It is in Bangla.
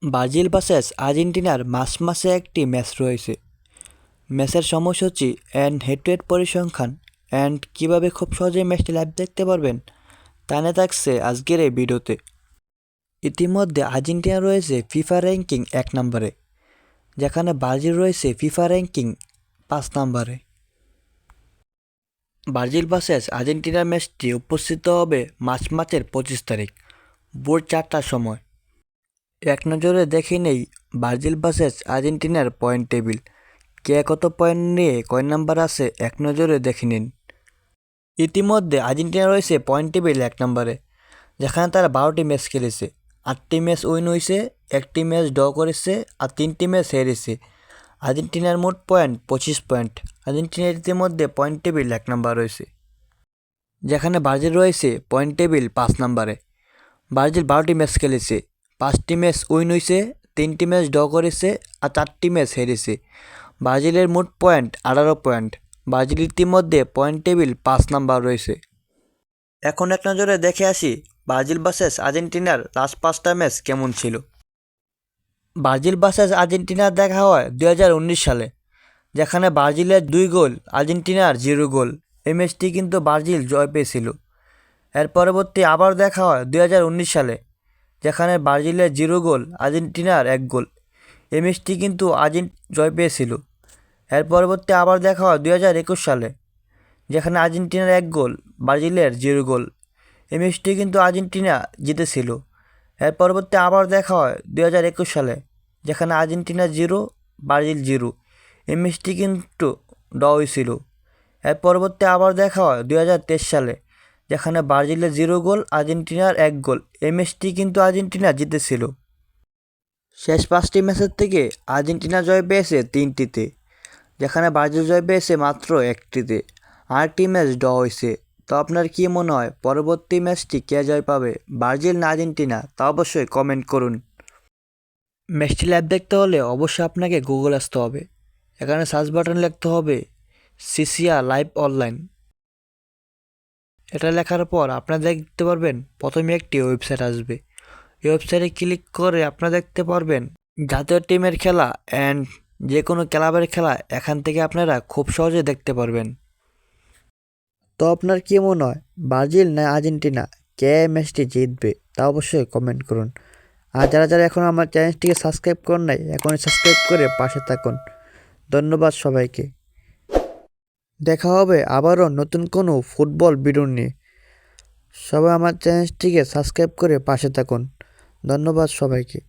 ব্রাজিল ভার্সেস আর্জেন্টিনার মাঝে একটি ম্যাচ রয়েছে। ম্যাচের সময়সূচি অ্যান্ড হেড-টু-হেড পরিসংখ্যান অ্যান্ড কীভাবে খুব সহজেই ম্যাচটি লাইভ দেখতে পারবেন তা নিয়ে থাকছে আজকের এই ভিডিওতে। ইতিমধ্যে আর্জেন্টিনা রয়েছে ফিফা র্যাঙ্কিং 1 নম্বরে, যেখানে ব্রাজিল রয়েছে ফিফা র্যাঙ্কিং 5 নম্বরে। ব্রাজিল ভার্সেস আর্জেন্টিনার ম্যাচটি উপস্থিত হবে মার্চ মাসের 25 তারিখ ভোর 4টার সময়। এক নজরে দেখে নেই ব্রাজিল ভার্সেস আর্জেন্টিনার পয়েন্ট টেবিল। কে কত পয়েন্ট নিয়ে কয় নাম্বার আছে এক নজরে দেখে নিন। ইতিমধ্যে আর্জেন্টিনা রয়েছে পয়েন্ট টেবিল 1 নম্বরে, যেখানে তারা 12টি ম্যাচ খেলেছে। 8টি ম্যাচ উইন হয়েছে, 1টি ম্যাচ ড্র করেছে আর 3টি ম্যাচ হেরেছে। আর্জেন্টিনার মোট পয়েন্ট 25 পয়েন্ট। আর্জেন্টিনার ইতিমধ্যে পয়েন্ট টেবিল 1 নম্বর রয়েছে, যেখানে ব্রাজিল রয়েছে পয়েন্ট টেবিল 5 নম্বরে। ব্রাজিল 12টি ম্যাচ খেলেছে, 5টি ম্যাচ উইন হয়েছে, 3টি ম্যাচ ড্র করেছে আর 4টি ম্যাচ হেরেছে। ব্রাজিলের মোট পয়েন্ট 18 পয়েন্ট। ব্রাজিল ইতিমধ্যে পয়েন্ট টেবিল 5 নম্বর রয়েছে। এখন এক নজরে দেখে আসি ব্রাজিল ভার্সেস আর্জেন্টিনার লাস্ট 5টা ম্যাচ কেমন ছিল। ব্রাজিল ভার্সেস আর্জেন্টিনার দেখা হয় 2019 সালে, যেখানে ব্রাজিলের 2 গোল, আর্জেন্টিনার 0 গোল। এই ম্যাচটি কিন্তু ব্রাজিল জয় পেয়েছিল। এর পরবর্তী আবার দেখা হয় 2019 সালে, যেখানে ব্রাজিলের 0 গোল, আর্জেন্টিনার 1 গোল। এই ম্যাচটি কিন্তু জয় পেয়েছিল। এর পরবর্তী আবার দেখা হয় 2021 সালে, যেখানে আর্জেন্টিনার 1 গোল, ব্রাজিলের 0 গোল। এই ম্যাচটি কিন্তু আর্জেন্টিনা জিতেছিল। এর পরবর্তী আবার দেখা হয় 2021 সালে, যেখানে আর্জেন্টিনা 0, ব্রাজিল 0। এই ম্যাচটি কিন্তু ড্র হয়েছিল। এর পরবর্তী আবার দেখা হয় 2023 সালে, যেখানে ব্রাজিলের 0 গোল, আর্জেন্টিনার 1 গোল। এই ম্যাচটি কিন্তু আর্জেন্টিনা জিতেছিল। শেষ 5টি ম্যাচের থেকে আর্জেন্টিনা জয় পেয়েছে 3টিতে, যেখানে ব্রাজিল জয় পেয়েছে মাত্র 1টিতে। 8টি ম্যাচ ড্র হয়েছে। তো আপনার কি মনে হয় পরবর্তী ম্যাচটি কে জয় পাবে, ব্রাজিল না আর্জেন্টিনা? তা অবশ্যই কমেন্ট করুন। ম্যাচটি লাইভ দেখতে হলে অবশ্যই আপনাকে গুগল আসতে হবে। এখানে সার্চ বাটন লিখতে হবে সিসিয়া লাইভ অনলাইন। এটা লেখার পর আপনারা দেখতে পারবেন প্রথমে একটি ওয়েবসাইট আসবে। এই ওয়েবসাইটে ক্লিক করে আপনারা দেখতে পারবেন জাতীয় টিমের খেলা অ্যান্ড যে কোনো ক্লাবের খেলা এখান থেকে আপনারা খুব সহজে দেখতে পারবেন। তো আপনার কি মনে হয় ব্রাজিল না আর্জেন্টিনা কে ম্যাচটি জিতবে, তা অবশ্যই কমেন্ট করুন। আর যারা যারা এখন আমার চ্যানেলটিকে সাবস্ক্রাইব করেন নাই, এখনই সাবস্ক্রাইব করে পাশে থাকুন। ধন্যবাদ সবাইকে। দেখা হবে আবারও নতুন কোনো ফুটবল ভিডিও নিয়ে। সবাই আমার চ্যানেলটিকে সাবস্ক্রাইব করে পাশে থাকুন। ধন্যবাদ সবাইকে।